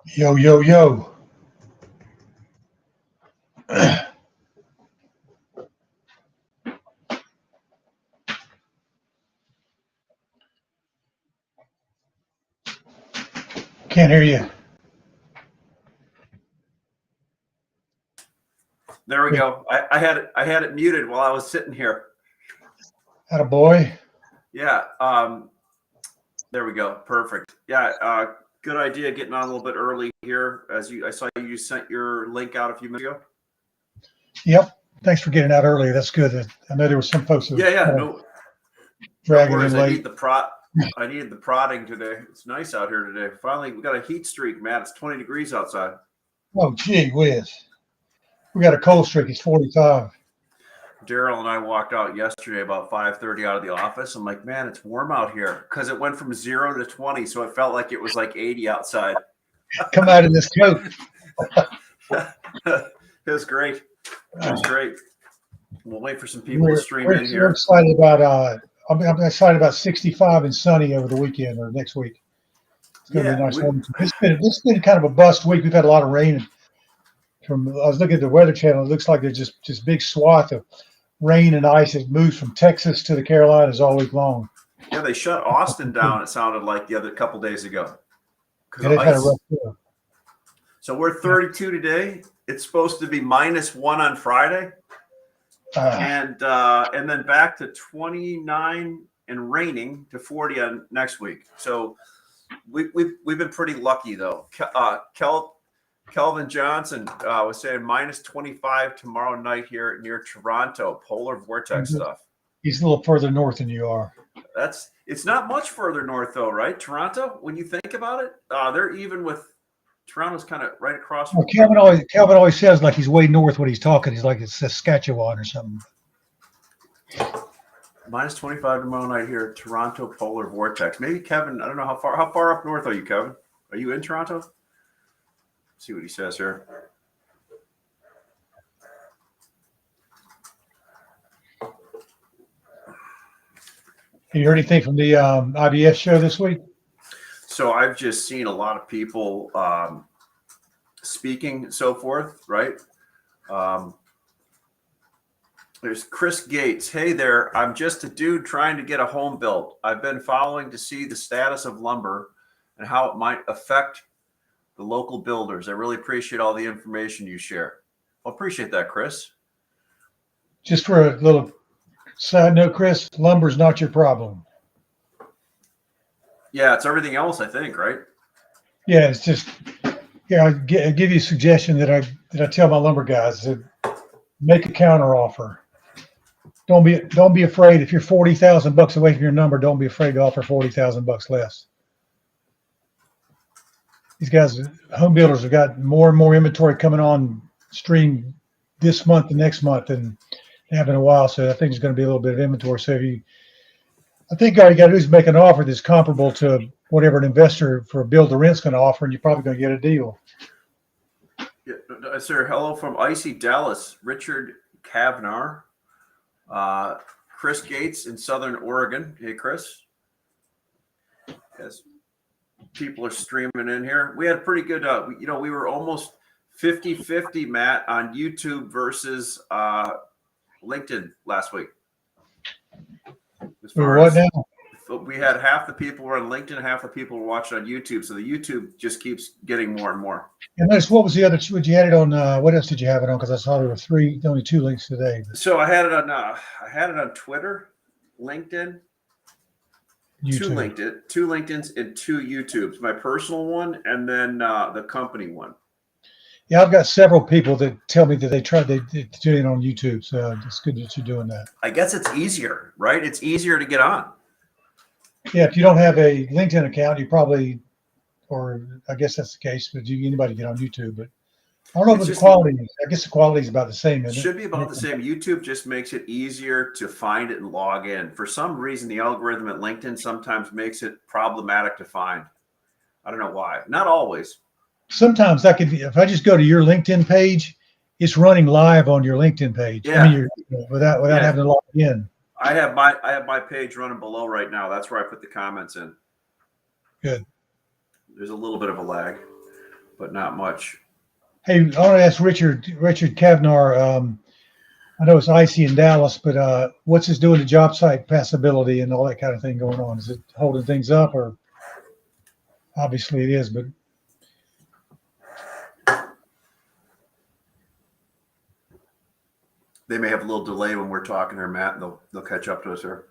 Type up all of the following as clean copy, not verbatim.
Yo, yo, yo. Can't hear you. There we go. I had it muted while I was sitting here. Had a boy. Yeah. There we go. Perfect. Yeah. Good idea getting on a little bit early here. I saw you sent your link out a few minutes ago. Yep. Thanks for getting out early. That's good. I know there were some folks that Yeah. Yeah. were No dragging in worries. late. I needed the prodding today. It's nice out here today. Finally, we got a heat streak, Matt. It's 20 degrees outside. Oh, gee whiz. We got a cold streak. It's 45. Daryl and I walked out yesterday about 5:30 out of the office. I'm like, man, it's warm out here because it went from 0 to 20, so it felt like it was like 80 outside. Come out in this coat. It was great. It was great. We'll wait for some people to stream in We're here. excited about. I'm excited about 65 and sunny over the weekend or next week. It's going to be nice. It's been kind of a bust week. We've had a lot of rain. I was looking at the Weather Channel. It looks like there's just big swath of rain and ice that moves from Texas to the Carolinas all week long. Yeah, they shut Austin down. It sounded like the other couple days ago. Yeah, they've had a rough year. So we're 32 today. It's supposed to be -1 on Friday, and then back to 29 and raining to 40 on next week. So we've been pretty lucky though. Kelvin Johnson was saying -25 tomorrow night here near Toronto. Polar vortex stuff. He's a little further north than you are. It's not much further north though, right? Toronto, when you think about it, they're even with Toronto's kind of right across. Well, Kelvin always says like he's way north when he's talking. He's like it's Saskatchewan or something. -25 tomorrow night here, Toronto polar vortex. Maybe Kevin, I don't know how far up north are you, Kevin? Are you in Toronto? Let's see what he says here. Have you heard anything from the IBS show this week? So I've just seen a lot of people speaking and so forth, right? There's Chris Gates. Hey there, I'm just a dude trying to get a home built. I've been following to see the status of lumber and how it might affect the local builders. I really appreciate all the information you share. Well, appreciate that, Chris. Just for a little side note, Chris, lumber's not your problem. Yeah, it's everything else, I think, right? Yeah, it's just I give you a suggestion that I tell my lumber guys to make a counter offer. Don't be afraid if you're $40,000 away from your number. Don't be afraid to offer $40,000 less. These guys, home builders, have got more and more inventory coming on stream this month and next month than they have in a while. So I think there's going to be a little bit of inventory. So I think all you got to do is make an offer that's comparable to whatever an investor for a build to rent's going to offer, and you're probably going to get a deal. Yeah, sir. Hello from icy Dallas, Richard Kavnar, Chris Gates in Southern Oregon. Hey, Chris. Yes, people are streaming in here. We had pretty good. We were almost 50-50, Matt, on YouTube versus LinkedIn last week. We had half the people were on LinkedIn, half the people were watching on YouTube. So the YouTube just keeps getting more and more. And notice what was the other? Would you had it on? What else did you have it on? Because I saw there were only two links today. So I had it on Twitter, LinkedIn, YouTube. two LinkedIns, and two YouTubes. My personal one, and then the company one. Yeah, I've got several people that tell me that they tried to do it on YouTube. So it's good that you're doing that. I guess it's easier, right? It's easier to get on. Yeah, if you don't have a LinkedIn account, you probably, or I guess that's the case, but anybody get on YouTube. But I don't know what the quality is. I guess the quality is about the same. It should be about the same. YouTube just makes it easier to find it and log in. For some reason, the algorithm at LinkedIn sometimes makes it problematic to find. I don't know why. Not always. Sometimes if I just go to your LinkedIn page, it's running live on your LinkedIn page. Yeah. I mean, without having to log in. I have my page running below right now. That's where I put the comments in. Good. There's a little bit of a lag. but not much. Hey, I want to ask Richard Kavnar. I know it's icy in Dallas, but what's this doing to job site passability and all that kind of thing going on? Is it holding things up, or obviously it is, but They may have a little delay when we're talking there, Matt, and they'll catch up to us there.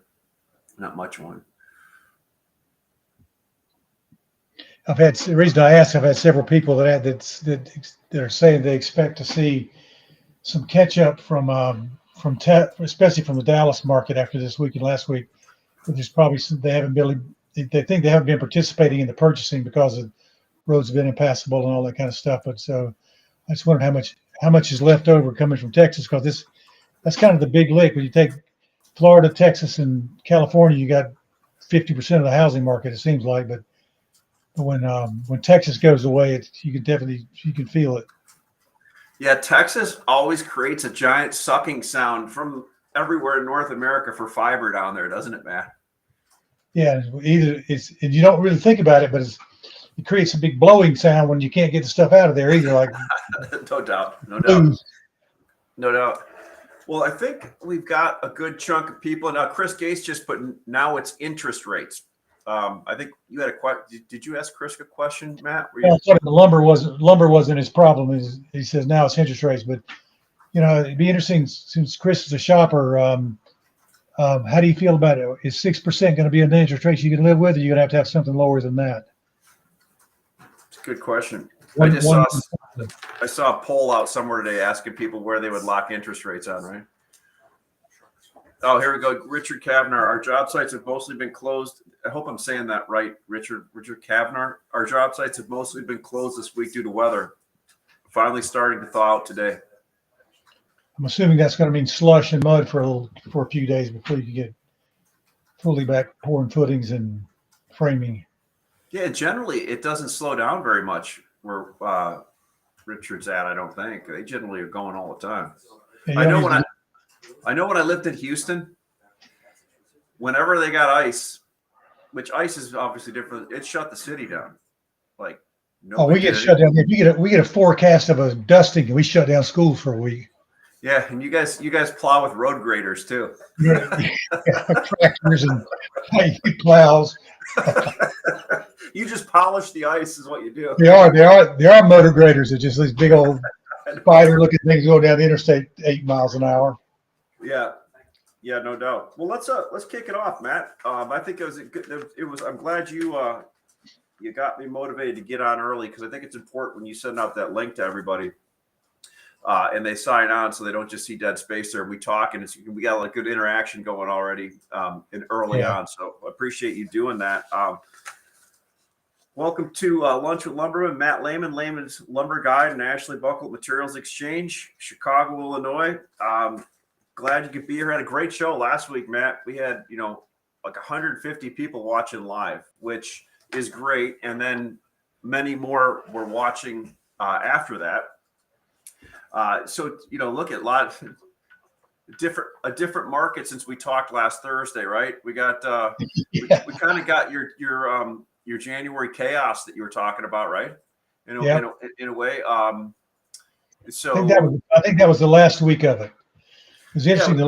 Not much one. The reason I asked, I've had several people that are saying they expect to see some catch up from especially from the Dallas market after this week and last week. But there's probably they think they haven't been participating in the purchasing because the roads have been impassable and all that kind of stuff. But so I just wondered how much is left over coming from Texas, because that's kind of the big lick. When you take Florida, Texas, and California, you got 50% of the housing market, it seems like. But when Texas goes away, you can feel it. Yeah, Texas always creates a giant sucking sound from everywhere in North America for fiber down there, doesn't it, Matt? Yeah, and you don't really think about it, but it creates a big blowing sound when you can't get the stuff out of there either. Like no doubt. No doubt. Well, I think we've got a good chunk of people now. Chris Gates just put now it's interest rates. I think you had a question. Did you ask Chris a question, Matt? The lumber wasn't his problem. He says now it's interest rates, but it'd be interesting since Chris is a shopper. How do you feel about it? Is 6% going to be an interest rate you can live with, or are you going to have something lower than that? It's a good question. I saw a poll out somewhere today asking people where they would lock interest rates on, right? Oh, here we go. Richard Kavnar. Our job sites have mostly been closed. I hope I'm saying that right, Richard Kavnar. Our job sites have mostly been closed this week due to weather. Finally starting to thaw out today. I'm assuming that's going to mean slush and mud for a few days before you can get fully back pouring footings and framing. Yeah, generally it doesn't slow down very much where Richard's at. I don't think they generally are going all the time. Yeah, I know when I lived in Houston, whenever they got ice, which ice is obviously different, it shut the city down. Like we get shut down. If we get a forecast of a dusting, we shut down schools for a week. Yeah, and you guys plow with road graders too. Yeah, tractors and plows. You just polish the ice, is what you do. They are motor graders. They're just these big old spider-looking things going down the interstate 8 miles an hour. Yeah, no doubt. Well, let's kick it off, Matt. I think it was. I'm glad you got me motivated to get on early, because I think it's important when you send out that link to everybody. And they sign on, so they don't just see dead space there. We talk, and we got a good interaction going already early on. So I appreciate you doing that. Welcome to Lunch with Lumbermen. Matt Lehman, Lehman's Lumber Guide and Ashley Buckle Materials Exchange, Chicago, Illinois. Glad you could be here. Had a great show last week, Matt. We had like 150 people watching live, which is great, and then many more were watching after that. So look at a lot of different market since we talked last Thursday, right? We got we kind of got your January chaos that you were talking about, right? In a way. So I think that was the last week of it. It was interesting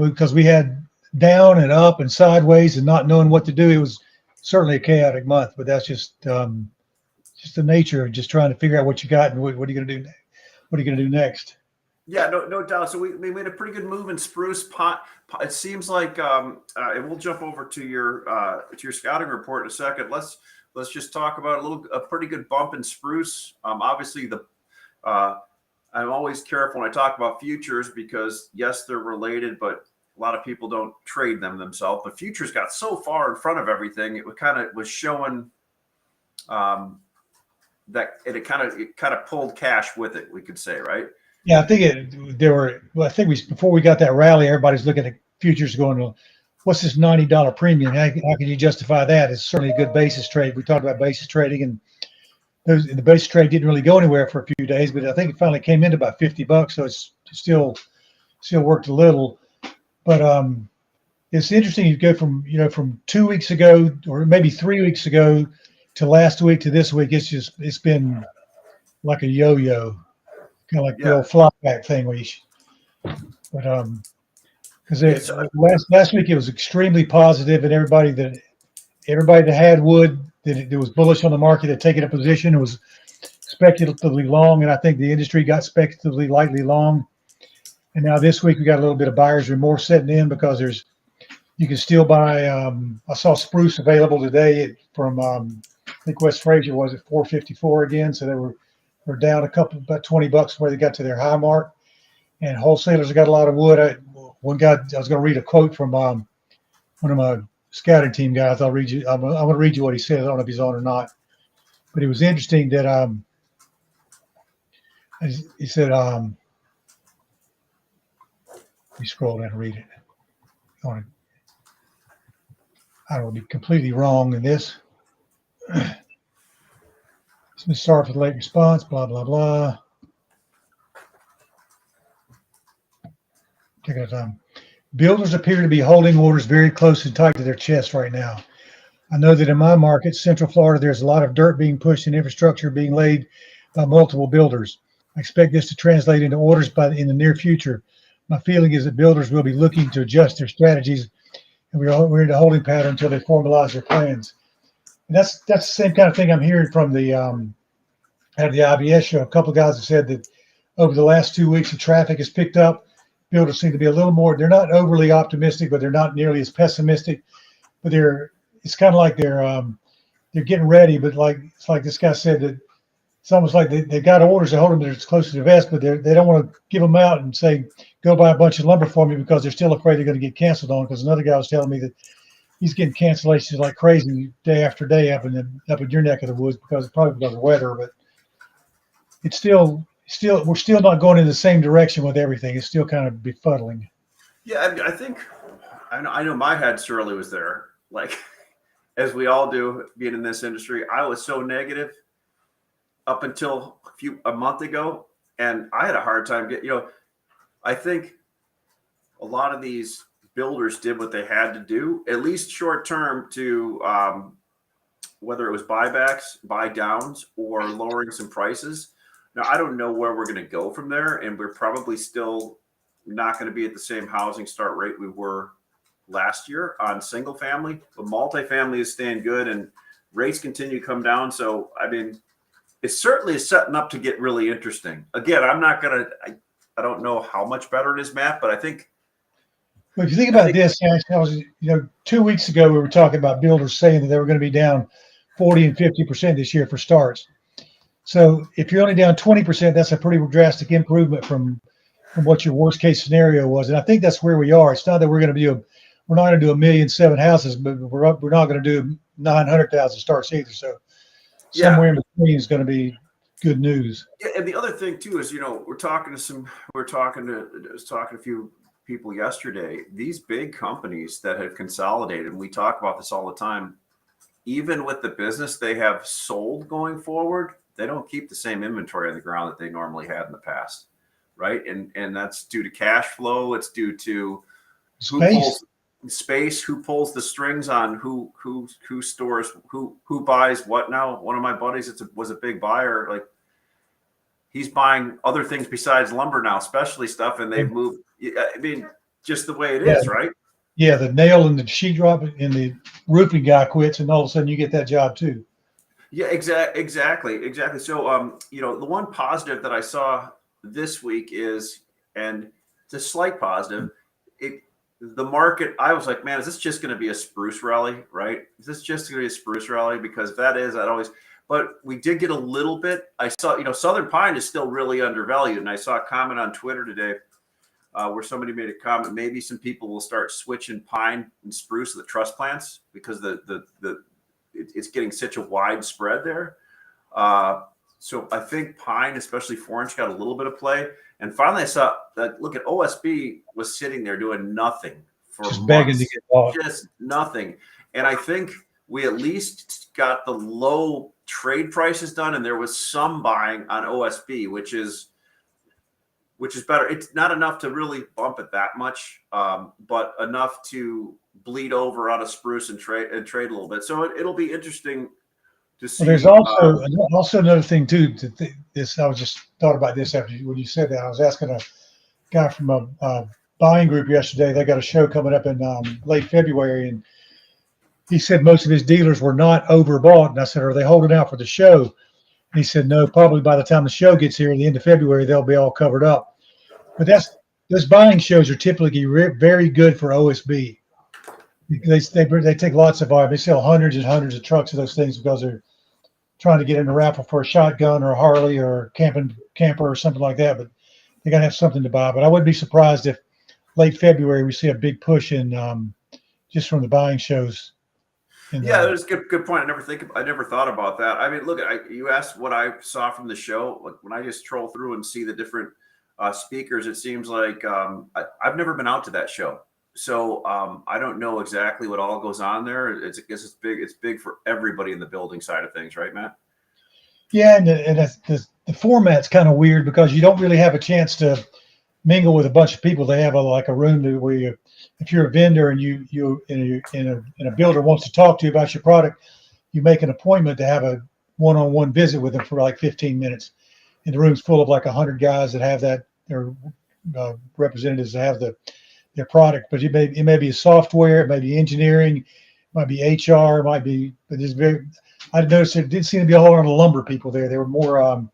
because we had down and up and sideways and not knowing what to do. It was certainly a chaotic month, but that's just the nature of just trying to figure out what you got and what are you going to do. What are you going to do next? Yeah, no doubt. So we made a pretty good move in spruce pot. It seems like, and we'll jump over to your scouting report in a second. Let's just talk about a pretty good bump in spruce. Obviously, I'm always careful when I talk about futures because yes, they're related, but a lot of people don't trade them themselves. But futures got so far in front of everything, it was showing. That it kind of pulled cash with it, we could say, right? Yeah, I think before we got that rally, everybody's looking at futures going, well, what's this $90 premium? How can you justify that? It's certainly a good basis trade. We talked about basis trading, and the basis trade didn't really go anywhere for a few days, but I think it finally came into about $50, so it's still worked a little. But it's interesting. You go from 2 weeks ago or maybe 3 weeks ago to last week to this week. It's been like a yo-yo, kind of like the Yeah. old flop back thing where you. But because Yes. last week it was extremely positive, and everybody that had wood that was bullish on the market had taken a position. It was speculatively long, and I think the industry got speculatively lightly long. And now this week we got a little bit of buyer's remorse setting in because you can still buy. I saw spruce available today from I think West Fraser was at 454 again, so we're down about $20 where they got to their high mark. And wholesalers have got a lot of wood. One guy, I was going to read a quote from one of my scouting team guys. I'll read you. I'm going to read you what he said. I don't know if he's on or not, but it was interesting that he said. Let me scroll down and read it. I don't want to be completely wrong in this. Let me start with late response. Blah blah blah. Take our time. Builders appear to be holding orders very close and tight to their chest right now. I know that in my market, Central Florida, there's a lot of dirt being pushed and infrastructure being laid by multiple builders. I expect this to translate into orders in the near future. My feeling is that builders will be looking to adjust their strategies, and we're in a holding pattern until they formalize their plans. And that's the same kind of thing I'm hearing from the at the IBS show. A couple of guys have said that over the last 2 weeks, the traffic has picked up. Builders seem to be a little more. They're not overly optimistic, but they're not nearly as pessimistic. But it's kind of like they're getting ready. But it's like this guy said that it's almost like they've got orders to hold them as close to the vest, but they don't want to give them out and say, go buy a bunch of lumber for me because they're still afraid they're going to get canceled on. Because another guy was telling me that he's getting cancellations like crazy day after day up in your neck of the woods probably because of weather. But it's still we're still not going in the same direction with everything. It's still kind of befuddling. Yeah, I think I know my head surely was there. Like, as we all do, being in this industry, I was so negative up until a month ago, and I had a hard time I think a lot of these builders did what they had to do, at least short term, to whether it was buybacks, buy downs, or lowering some prices. Now, I don't know where we're going to go from there, and we're probably still not going to be at the same housing start rate we were last year on single family, but multifamily is staying good, and rates continue to come down. So, I mean, it certainly is setting up to get really interesting. Again, I don't know how much better it is, Matt, but I think. Well, if you think about this, I was, 2 weeks ago, we were talking about builders saying that they were going to be down 40 and 50% this year for starts. So if you're only down 20%, that's a pretty drastic improvement from what your worst case scenario was. And I think that's where we are. It's not that we're not going to do 1,000,007 houses, but we're not going to do 900,000 starts either. So somewhere in between is going to be good news. Yeah, and the other thing too is, I was talking to a few people yesterday. These big companies that have consolidated, and we talk about this all the time, even with the business they have sold going forward, they don't keep the same inventory on the ground that they normally had in the past, right? And that's due to cash flow. It's due to who pulls the strings on who stores, who buys what now. One of my buddies was a big buyer. Like, he's buying other things besides lumber now, specialty stuff, and they've moved. I mean, just the way it is, right? Yeah, the nail and the sheetrock and the roofing guy quits, and all of a sudden you get that job too. Yeah, exactly. So, the one positive that I saw this week is, and it's a slight positive, the market, I was like, man, is this just going to be a spruce rally, right? Is this just going to be a spruce rally? Because if that is, but we did get a little bit. I saw, Southern pine is still really undervalued. And I saw a comment on Twitter today where somebody made a comment, maybe some people will start switching pine and spruce to the truss plants because it's getting such a wide spread there. So I think pine, especially 4-inch, got a little bit of play. And finally, I saw that, look at OSB was sitting there doing nothing for just months, begging to get bought. Just nothing. And I think we at least got the low trade prices done, and there was some buying on OSB, which is better. It's not enough to really bump it that much, but enough to bleed over out of spruce and trade a little bit. So it'll be interesting to see. Well, there's also another thing too. this. I was just thought about this when you said that. I was asking a guy from a buying group yesterday. They got a show coming up in late February, and he said most of his dealers were not overbought. And I said, are they holding out for the show? And he said, no, probably by the time the show gets here at the end of February, they'll be all covered up. But those buying shows are typically very good for OSB. They take lots of volume. They sell hundreds and hundreds of trucks of those things because they're trying to get in a raffle for a shotgun or a Harley or a camper or something like that. But they got to have something to buy. But I wouldn't be surprised if late February we see a big push in just from the buying shows. Yeah, that's a good point. I never thought about that. I mean, look, you asked what I saw from the show. Like when I just troll through and see the different speakers, it seems like I've never been out to that show, so I don't know exactly what all goes on there. I guess it's big. It's big for everybody in the building side of things, right, Matt? Yeah, and the format's kind of weird because you don't really have a chance to mingle with a bunch of people. They have like a room where if you're a vendor and you in a builder wants to talk to you about your product, you make an appointment to have a one-on-one visit with them for like 15 minutes. And the room's full of like 100 guys that have their representatives that have their product. But it may be software, it may be engineering, it might be HR, it might be. But I noticed there didn't seem to be a whole lot of lumber people there. They were more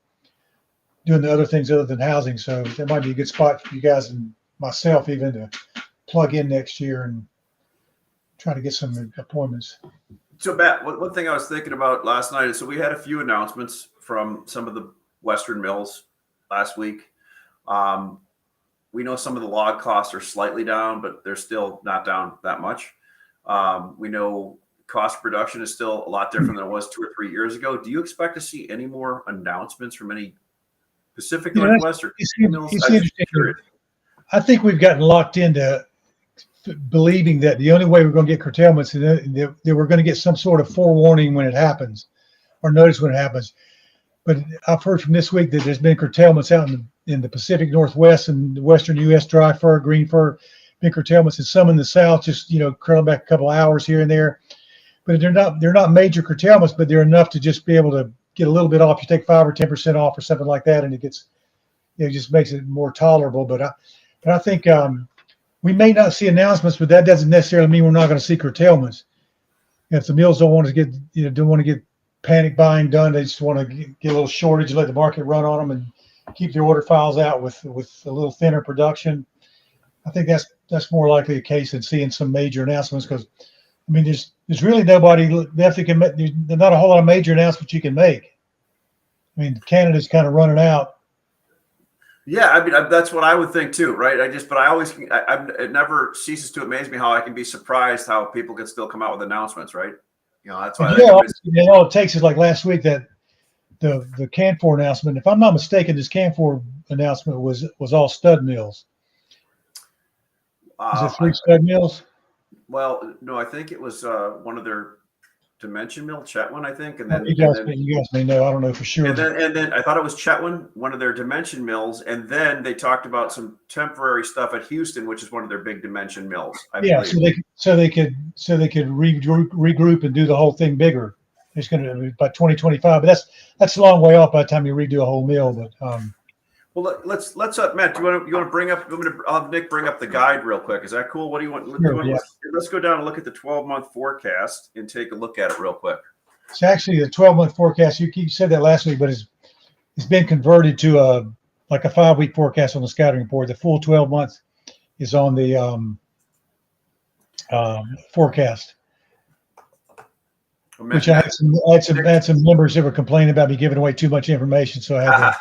doing the other things other than housing. So that might be a good spot for you guys and myself even to plug in next year and try to get some appointments. So Matt, one thing I was thinking about last night is, so we had a few announcements from some of the Western mills last week. We know some of the log costs are slightly down, but they're still not down that much. We know cost of production is still a lot different than it was 2 or 3 years ago. Do you expect to see any more announcements from any Pacific Northwest or mills? I think we've gotten locked into believing that the only way we're going to get curtailments is that we're going to get some sort of forewarning when it happens or notice when it happens. But I've heard from this week that there's been curtailments out in the Pacific Northwest and the Western U.S. dry fir, green fir, been curtailments, and some in the South just curling back a couple of hours here and there. But they're not major curtailments, but they're enough to just be able to get a little bit off. You take 5 or 10% off or something like that, and it just makes it more tolerable. But I think we may not see announcements, but that doesn't necessarily mean we're not going to see curtailments. If the mills don't want to get panic buying done, they just want to get a little shortage and let the market run on them and keep their order files out with a little thinner production. I think that's more likely the case than seeing some major announcements because, I mean, there's really nobody left that can make. There's not a whole lot of major announcements you can make. I mean, Canada's kind of running out. Yeah, I mean that's what I would think too, right? It never ceases to amaze me how I can be surprised how people can still come out with announcements, right? That's why. All it takes is like last week that the Canfor announcement. If I'm not mistaken, this Canfor announcement was all stud mills. Is it 3 stud mills? Well, no, I think it was one of their Dimension mill, Chetwin, I think, and then you guys may know. I don't know for sure. And then I thought it was Chetwin, one of their Dimension mills, and then they talked about some temporary stuff at Houston, which is one of their big Dimension mills. I believe. so they could regroup and do the whole thing bigger. It's going to be by 2025, but that's a long way off by the time you redo a whole mill. But well, let's Matt. Do you want to bring up? I'll have Nick bring up the guide real quick. Is that cool? What do you want? Sure, Let's go down and look at the 12-month forecast and take a look at it real quick. It's actually the 12-month forecast. You said that last week, but it's been converted to a 5-week forecast on the scouting report. The full 12 months is on the forecast. Which I had some members that were complaining about me giving away too much information, so I had to.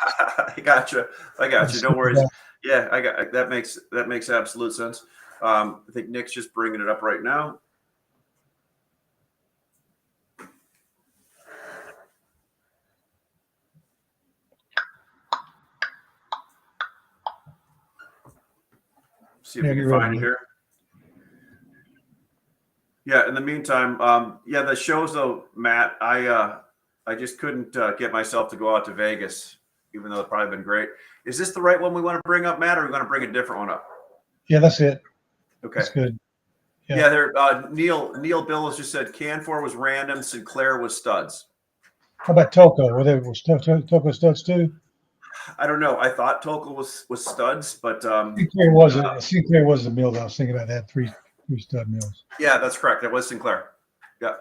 I got you. Don't worry. Yeah, I got that. Makes absolute sense. I think Nick's just bringing it up right now. See if we can find it here. Yeah. In the meantime, the shows though, Matt, I just couldn't get myself to go out to Vegas, even though it's probably been great. Is this the right one we want to bring up, Matt, or are we going to bring a different one up? Yeah, that's it. Okay. That's good. Yeah, there. Neil Billows just said Canfor was random, Sinclair was studs. How about Toco? Was Toco studs too? I don't know. I thought Tokel was studs, but Sinclair was the mill that I was thinking about. That three stud mills. yeah, that's correct. That was Sinclair. Yeah.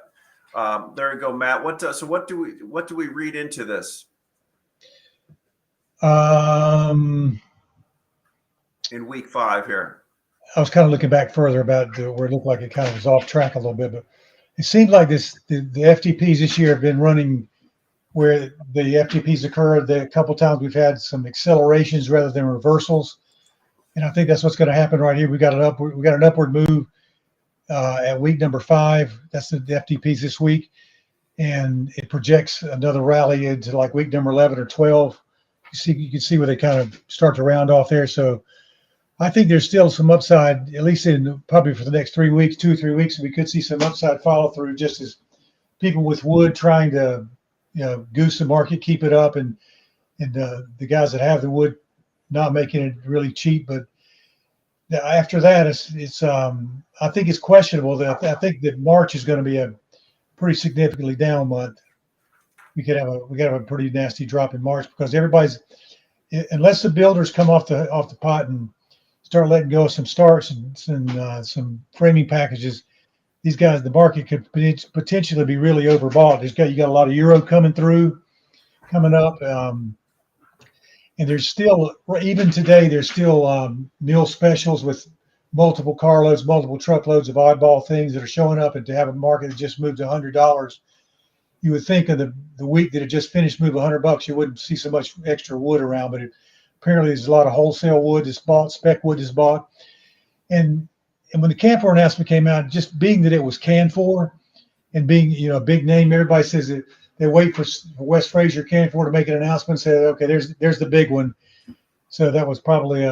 There you go, Matt. So what do we read into this in week 5 here? I was kind of looking back further about where it looked like it kind of was off track a little bit, but it seems like the FTPs this year have been running where the FTPs occurred. A couple times we've had some accelerations rather than reversals, and I think that's what's going to happen right here. We got an upward move at week number 5. That's the FTPs this week, and it projects another rally into like week number 11 or 12. You can see where they kind of start to round off there. So I think there's still some upside, at least in probably for the next 3 weeks, 2 or 3 weeks. We could see some upside follow through, just as people with wood trying to, goose the market, keep it up, and the guys that have the wood not making it really cheap. But after that, it's I think it's questionable. I think that March is going to be a pretty significantly down month. We could have a pretty nasty drop in March because unless the builders come off the pot and start letting go of some starts and some framing packages, these guys, the market could potentially be really overbought. You got a lot of euro coming up, and there's still, even today, there's still mill specials with multiple carloads, multiple truckloads of oddball things that are showing up, and to have a market that just moved $100, you would think of the week that it just finished move $100, you wouldn't see so much extra wood around, but apparently there's a lot of wholesale wood that's bought, spec wood is bought. And when the Canfor announcement came out, just being that it was Canfor and being, a big name, everybody says that they wait for West Fraser Canfor to make an announcement and say, okay, there's the big one. So that was probably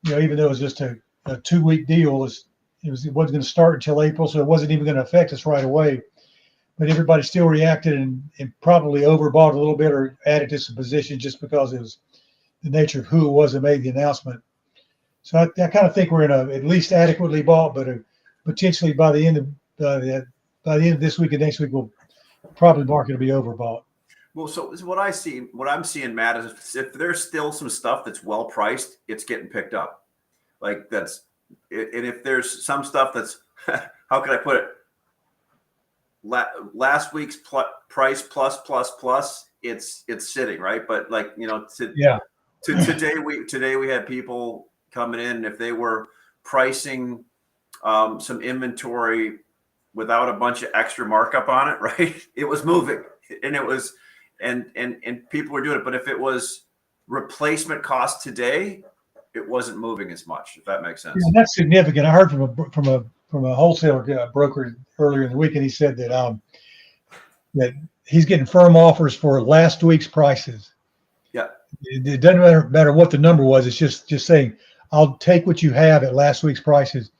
even though it was just a 2-week deal, it wasn't going to start until April, so it wasn't even going to affect us right away. But everybody still reacted and probably overbought a little bit or added to some positions just because it was the nature of who it was that made the announcement. So I kind of think we're in at least adequately bought, but potentially by the end of this week and next week, the market will be overbought. Well, so what I'm seeing, Matt, is if there's still some stuff that's well priced, it's getting picked up. Like and if there's some stuff that's, how can I put it? Last week's price plus, it's sitting, right. But today we had people coming in, if they were pricing some inventory without a bunch of extra markup on it, right, it was moving, and it was and people were doing it. But if it was replacement cost today, it wasn't moving as much, if that makes sense. Yeah, that's significant. I heard from a wholesaler broker earlier in the week, and he said that he's getting firm offers for last week's prices. Yeah, it doesn't matter what the number was. It's just saying, I'll take what you have at last week's prices,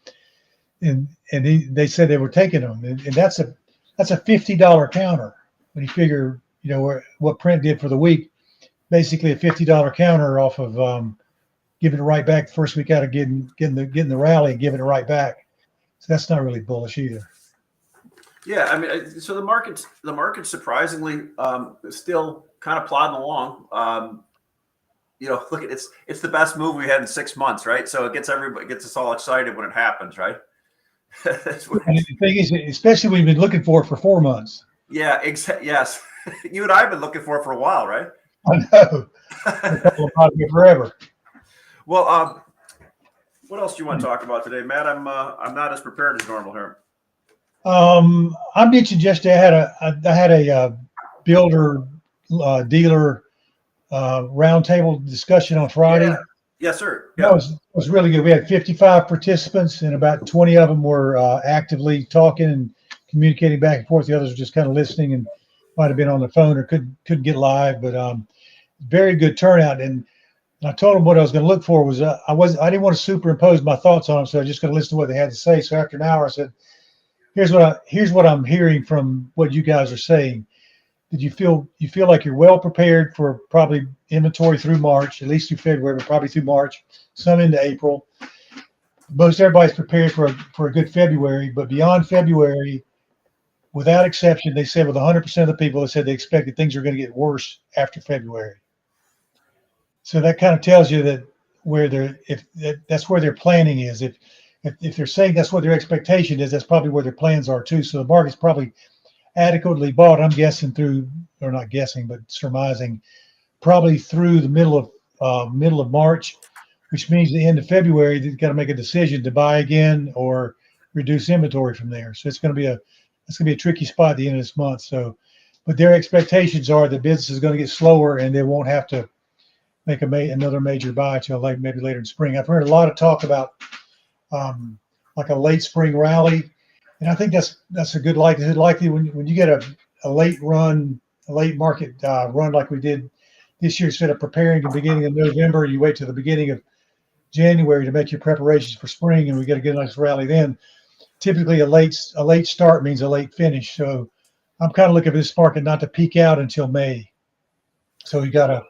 and they said they were taking them, and that's a $50 counter when you figure what print did for the week. Basically, a $50 counter off of giving it right back the first week out of getting the rally and giving it right back. So that's not really bullish either. Yeah, I mean, so the market's surprisingly still kind of plodding along. Look, it's the best move we had in 6 months, right? So it gets us all excited when it happens, right? And the thing is, especially when you've been looking for it for 4 months. Yeah, yes. You and I have been looking for it for a while, right? I know. Forever. Well, what else do you want to talk about today, Matt? I'm not as prepared as normal here. I mentioned yesterday I had a builder dealer roundtable discussion on Friday. Yeah. Yes, sir. Yeah. That was really good. We had 55 participants, and about 20 of them were actively talking and communicating back and forth. The others were just kind of listening and might have been on the phone or couldn't get live, but very good turnout. And I told them what I was going to look for was I didn't want to superimpose my thoughts on them, so I was just going to listen to what they had to say. So after an hour, I said, here's what I'm hearing from what you guys are saying. Did you feel like you're well prepared for probably inventory through March, at least through February, but probably through March, some into April. Most everybody's prepared for a good February, but beyond February, without exception, they said with 100% of the people, they said they expected things are going to get worse after February. So that kind of tells you that where they're that's where their planning is. If they're saying that's what their expectation is, that's probably where their plans are too. So the market's probably adequately bought. I'm guessing through, or not guessing, but surmising, probably through the middle of March, which means the end of February they've got to make a decision to buy again or reduce inventory from there. So it's gonna be a tricky spot at the end of this month. So, but their expectations are that business is going to get slower and they won't have to make another major buy till maybe later in spring. I've heard a lot of talk about like a late spring rally, and I think that's a good likelihood. Likely when you get a late market run like we did this year, instead of preparing the beginning of November, you wait till the beginning of January to make your preparations for spring, and we get a good nice rally then. Typically, a late start means a late finish. So I'm kind of looking for this market not to peak out until May. So you got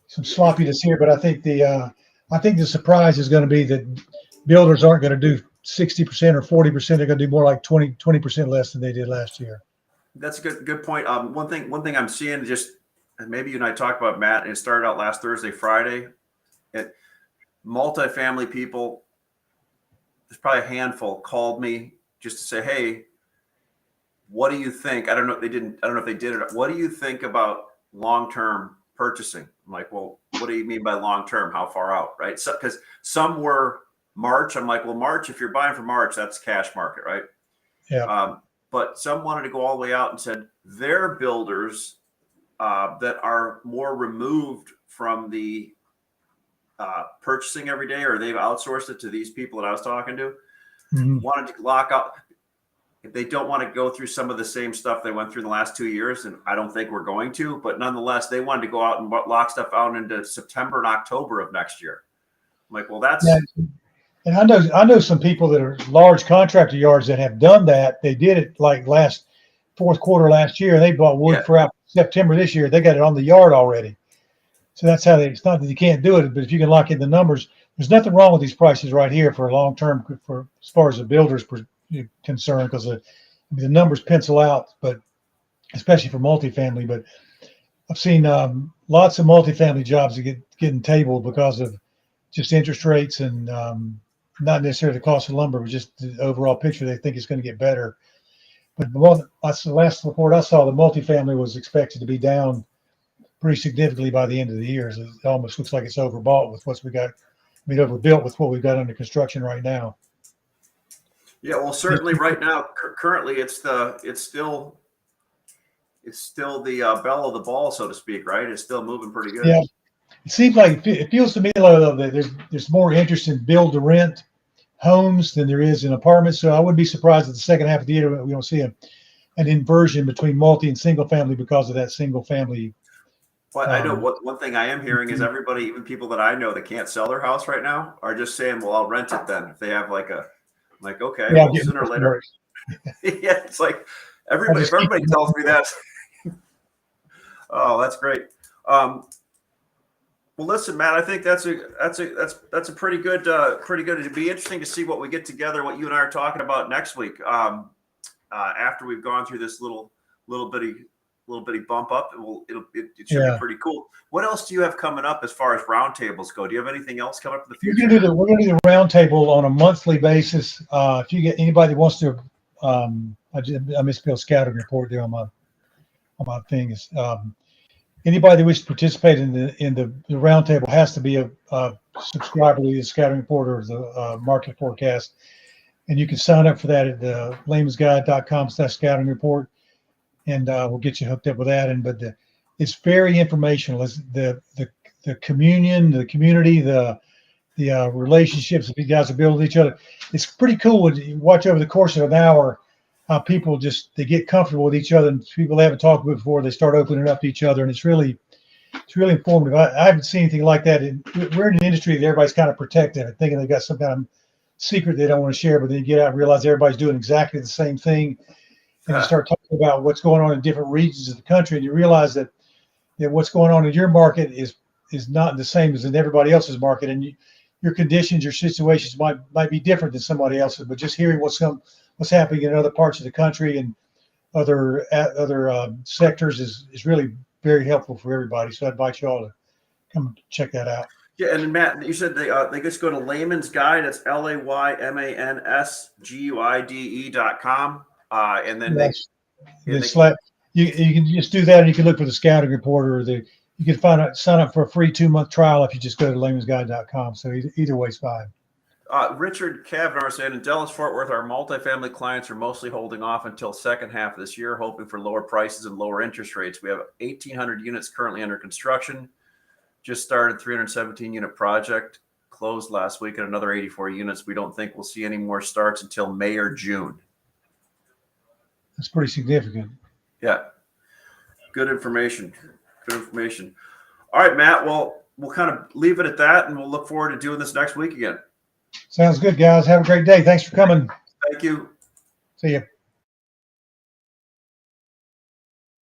some sloppiness here, but I think the surprise is going to be that builders aren't going to do 60% or 40%. They're going to do more like 20% less than they did last year. That's a good point. One thing I'm seeing, just and maybe you and I talked about, Matt, and it started out last Thursday, Friday. Multifamily people, there's probably a handful, called me just to say, hey, what do you think? I don't know if they did it. What do you think about long-term purchasing? I'm like, well, what do you mean by long-term? How far out, right? So, because some were March. I'm like, well, March, if you're buying for March, that's cash market, right? Yeah. But some wanted to go all the way out and said their builders that are more removed from the purchasing every day, or they've outsourced it to these people that I was talking to, wanted to lock out. If they don't want to go through some of the same stuff they went through in the last 2 years, and I don't think we're going to, but nonetheless, they wanted to go out and lock stuff out into September and October of next year. I'm like, well, that's. Yeah. And I know some people that are large contractor yards that have done that. They did it like fourth quarter last year. They bought wood for September this year. They got it on the yard already. So that's how it's not that you can't do it, but if you can lock in the numbers, there's nothing wrong with these prices right here for long term, for as far as the builder's concerned, because the numbers pencil out, but especially for multifamily. But I've seen lots of multifamily jobs that getting tabled because of just interest rates and not necessarily the cost of lumber, but just the overall picture. They think it's going to get better. But that's the last report I saw. The multifamily was expected to be down pretty significantly by the end of the year. So it almost looks like it's overbought with what we got. I mean, overbuilt with what we've got under construction right now. Yeah, well, certainly right now, currently, it's still the bell of the ball, so to speak, right? It's still moving pretty good. Yeah, it seems like it feels to me though that there's more interest in build to rent homes than there is in apartments. So I wouldn't be surprised if the second half of the year we don't see an inversion between multi and single family because of that single family. But I know one thing I am hearing is everybody, even people that I know that can't sell their house right now, are just saying, well, I'll rent it then. If they have okay, yeah, well, sooner or later. Yeah, it's like everybody tells me that. Oh, that's great. Well, listen, Matt, I think that's a pretty good. It'd be interesting to see what we get together, what you and I are talking about next week. After we've gone through this little bitty bump up, it should be pretty cool. What else do you have coming up as far as roundtables go? Do you have anything else coming up in the future? We're going to do the roundtable on a monthly basis. If you get anybody that wants to, I misspelled scouting report there on my thing. Is anybody that wishes to participate in the roundtable has to be a subscriber to the scouting report or the market forecast, and you can sign up for that at the laymansguide.com/scouting report. And we'll get you hooked up with that. It's very informational. It's the communion, the community, the relationships that you guys are building with each other. It's pretty cool when you watch over the course of an hour how people they get comfortable with each other, and people they haven't talked with before, they start opening up to each other, and it's really informative. I haven't seen anything like that. We're in an industry that everybody's kind of protected and thinking they got some kind of secret they don't want to share, but then you get out and realize everybody's doing exactly the same thing. And you start talking about what's going on in different regions of the country, and you realize that what's going on in your market is not the same as in everybody else's market, and your conditions, your situations might be different than somebody else's. But just hearing what's happening in other parts of the country and other sectors is really very helpful for everybody. So I invite you all come check that out. Yeah, and then Matt, you said they just go to Layman's Guide. That's LaymansGuide.com. And then you can just do that, and you can look for the scouting report, or you can sign up for a free 2-month trial if you just go to laymansguide.com. So either way's fine. Richard Kavanaugh saying in Dallas Fort Worth, our multifamily clients are mostly holding off until second half of this year, hoping for lower prices and lower interest rates. We have 1,800 units currently under construction. Just started 317 unit project, closed last week at another 84 units. We don't think we'll see any more starts until May or June. That's pretty significant. Yeah. Good information. Good information. All right, Matt. Well, we'll kind of leave it at that, and we'll look forward to doing this next week again. Sounds good, guys. Have a great day. Thanks for coming. Thank you. See you.